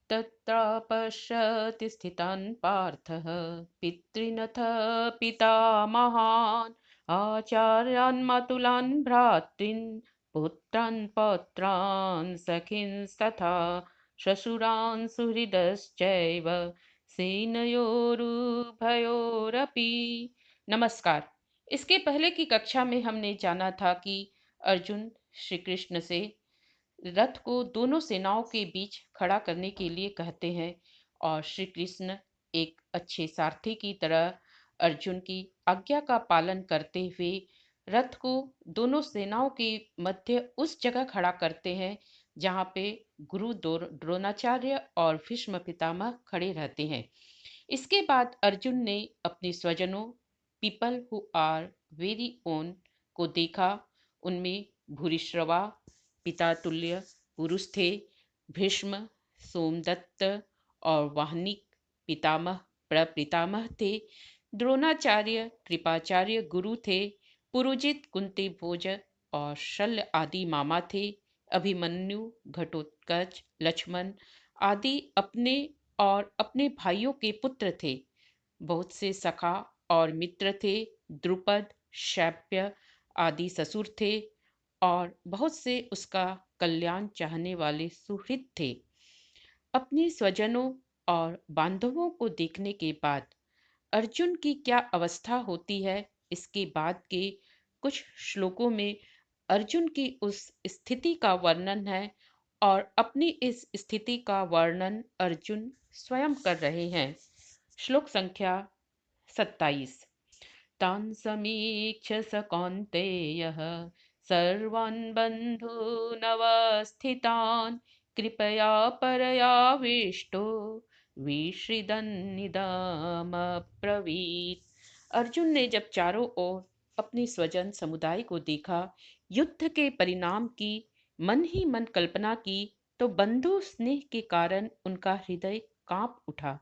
तत्रापश्यति स्थितान् पार्थः पितॄनथ पितामहान् आचार्यान् मातुलान् भ्रातॄन् पुत्रान् पौत्रान् सखींस्तथा श्वशुरान् सुहृदश्चैव सेनयोरुभयोरपि। नमस्कार। इसके पहले की कक्षा में हमने जाना था कि अर्जुन श्री कृष्ण से रथ को दोनों सेनाओं के बीच खड़ा करने के लिए कहते हैं और श्री कृष्ण एक अच्छे सारथी की तरह अर्जुन की आज्ञा का पालन करते हुए रथ को दोनों सेनाओं के मध्य उस जगह खड़ा करते हैं जहाँ पे गुरु द्रोणाचार्य और भीष्म पितामह खड़े रहते हैं। इसके बाद अर्जुन ने अपने स्वजनों people who are very own को देखा। उनमें भूरिश्रवा पिता तुल्य पुरुष थे, भीष्म, सोमदत्त और वाहनिक पितामह प्रपितामह थे, द्रोणाचार्य कृपाचार्य गुरु थे, पुरोजित कुंती भोज और शल्य आदि मामा थे, अभिमन्यु घटोत्कच लक्ष्मण आदि अपने और अपने भाइयों के पुत्र थे। बहुत से सखा और मित्र थे, द्रुपद शैप्य आदि ससुर थे और बहुत से उसका कल्याण चाहने वाले सुहृद थे। अपने स्वजनों और बांधवों को देखने के बाद अर्जुन की क्या अवस्था होती है, इसके बाद के कुछ श्लोकों में अर्जुन की उस स्थिति का वर्णन है और अपनी इस स्थिति का वर्णन अर्जुन स्वयं कर रहे हैं। श्लोक संख्या 27। तान् समीक्ष्य स कौन्तेयः सर्वान् बन्धूनवस्थितान् कृपया परयाविष्टो विषीदन्निदमब्रवीत्। अर्जुन ने जब चारों ओर अपने स्वजन समुदाय को देखा, युद्ध के परिणाम की मन ही मन कल्पना की, तो बंधु स्नेह के कारण उनका हृदय कांप उठा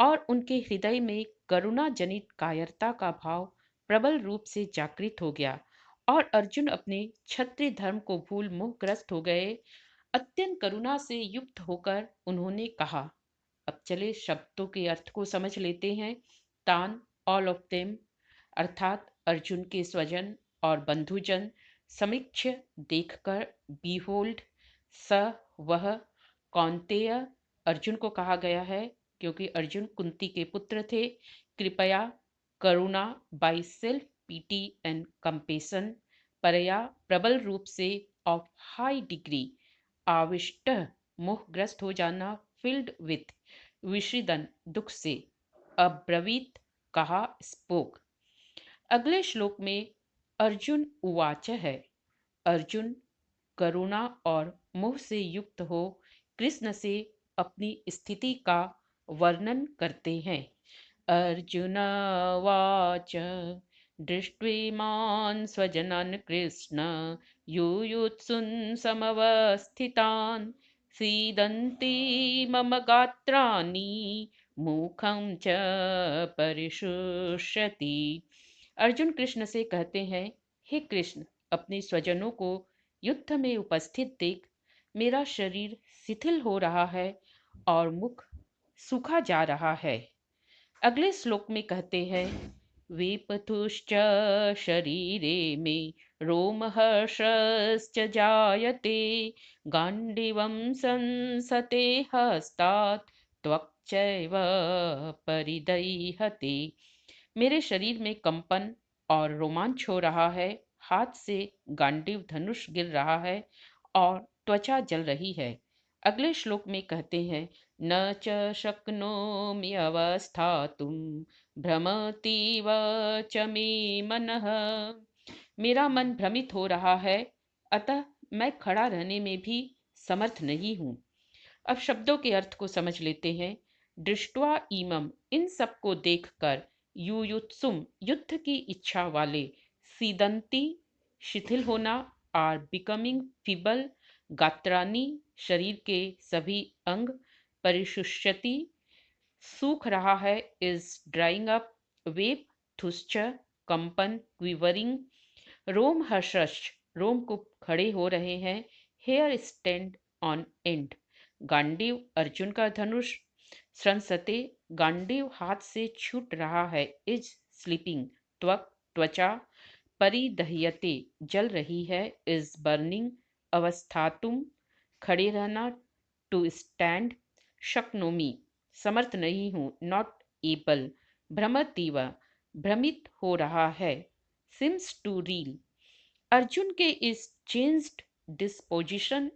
और उनके हृदय में करुणा जनित कायरता का भाव प्रबल रूप से जागृत हो गया और अर्जुन अपने क्षत्रिय धर्म को भूल मोहग्रस्त हो गए। अत्यंत करुणा से युक्त होकर उन्होंने कहा। अब चले शब्दों के अर्थ को समझ लेते हैं। तान, ऑल ऑफ देम, अर्थात अर्जुन के स्वजन और बंधुजन, समीक्ष देखकर, बीहोल्ड, स वह, कौन्तेय अर्जुन को कहा गया है क्योंकि अर्जुन कुंती के पुत्र थे। कृपया करुणा, by self pity and compassion, परया प्रबल रूप से, ऑफ हाई डिग्री, आविष्ट मोहग्रस्त हो जाना, फिल्ड विथ, विषिदन दुख से, अब्रवीत कहा, स्पोक। अगले श्लोक में अर्जुन उवाच है। अर्जुन करुणा और मोह से युक्त हो कृष्ण से अपनी स्थिति का वर्णन करते हैं। अर्जुन वाच दृष्ट्वीमान् स्वजनान् कृष्ण युयुत्सुन् समवस्थितान् सीदन्ति मम गात्राणि मुखं च परिशुष्यति। अर्जुन कृष्ण से कहते हैं, हे कृष्ण, अपने स्वजनों को युद्ध में उपस्थित देख मेरा शरीर शिथिल हो रहा है और मुख सूखा जा रहा है। अगले श्लोक में कहते हैं, वेपथुश्च शरीरे मे रोमहर्षश्च जायते गांडीवं संसते हस्तात् त्वक् चैव परिदह्यते। मेरे शरीर में कंपन और रोमांच हो रहा है, हाथ से गांडीव धनुष गिर रहा है और त्वचा जल रही है। अगले श्लोक में कहते हैं, न च शक्नोमि अवस्थातुं भ्रमतीव च मे मनः। मेरा मन भ्रमित हो रहा है, अतः मैं खड़ा रहने में भी समर्थ नहीं हूँ। अब शब्दों के अर्थ को समझ लेते हैं। दृष्टवा इमम, इन सब को देखकर, युयुत्सुम युद्ध की इच्छा वाले, सीदंती शिथिल होना, आर बिकमिंग फीबल, गात्रानी शरीर के सभी अंग, परिशुष्यति सूख रहा है, इज ड्राइंग अप, वेप थुश्च कंपन, क्विवरिंग, रोम हर्षश रोम को खड़े हो रहे हैं, here stand on end, Gandiva Arjun का धनुष संसते, गांडीव हाथ से छूट रहा है। इज स्लीपिंग, त्वचा परिदह्यते, जल रही है। इज बर्निंग, अवस्थातुम, खड़े रहना। टू स्टैंड, शक्नोमी, समर्थ नहीं हूँ। नॉट एबल, भ्रमतीव, भ्रमित हो रहा है। सिम्स टू रील, अर्जुन के इस चेंज्ड डिस्पोजिशन,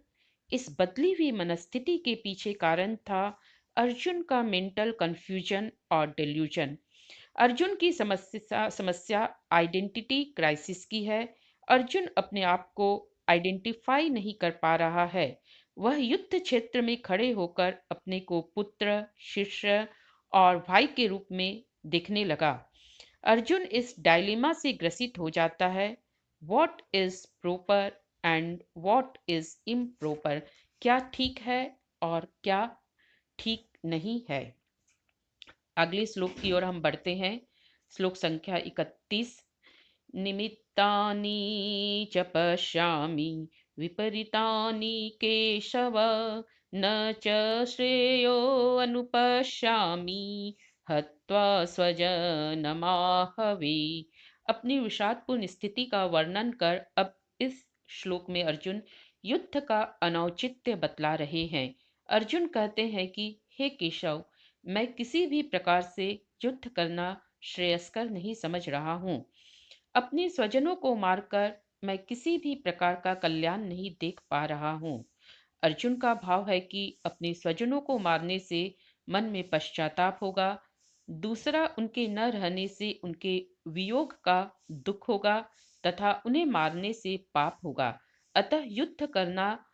इस बदली हुई मनस्थिति के पीछे कारण था अर्जुन का मेंटल कंफ्यूजन और डिल्यूजन। अर्जुन की समस्या आइडेंटिटी क्राइसिस की है। अर्जुन अपने आप को आइडेंटिफाई नहीं कर पा रहा है। वह युद्ध क्षेत्र में खड़े होकर अपने को पुत्र, शिष्य और भाई के रूप में देखने लगा। अर्जुन इस डायलेमा से ग्रसित हो जाता है। What is proper and what is improper, क्या ठीक है और क्या ठीक नहीं है। अगले श्लोक की ओर हम बढ़ते हैं। श्लोक संख्या 31। निमित्तानि च पश्यामि विपरीतानि केशव, न च श्रेयो अनुपश्यामि हत्वा स्वजनमाहवे। अपनी विषादपूर्ण स्थिति का वर्णन कर अब इस श्लोक में अर्जुन युद्ध का अनौचित्य बतला रहे हैं। अर्जुन कहते हैं कि हे केशव, मैं किसी भी प्रकार से युद्ध करना श्रेयस्कर नहीं समझ रहा हूँ। अपने स्वजनों को मारकर मैं किसी भी प्रकार का कल्याण नहीं देख पा रहा हूँ। अर्जुन का भाव है कि अपने स्वजनों को मारने से मन में पश्चाताप होगा, दूसरा उनके न रहने से उनके वियोग का दुख होगा तथा उन्हें मारने से पाप होगा। अतः युद्ध करना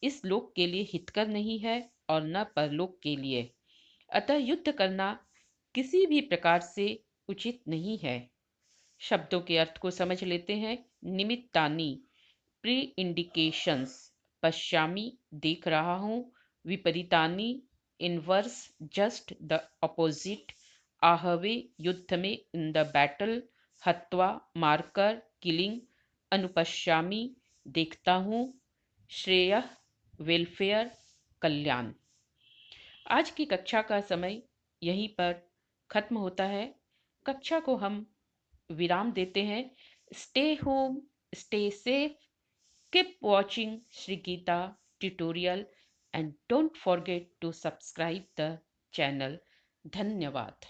इस लोक के लिए हितकर नहीं है और न परलोक के लिए। अतः युद्ध करना किसी भी प्रकार से उचित नहीं है। शब्दों के अर्थ को समझ लेते हैं। निमित्तानी, प्री इंडिकेशंस, पश्यामी, देख रहा हूँ। विपरीतानी, इनवर्स, जस्ट द अपोजिट। आहवे, युद्ध में, इन द बैटल। हत्वा, मारकर, किलिंग। अनुपश्यामी, देखता हूँ। श्रेय, वेलफेयर, कल्याण। आज की कक्षा का समय यहीं पर खत्म होता है। कक्षा को हम विराम देते हैं। Stay home, stay safe, keep watching Shri Gita tutorial and don't forget to subscribe the channel. धन्यवाद।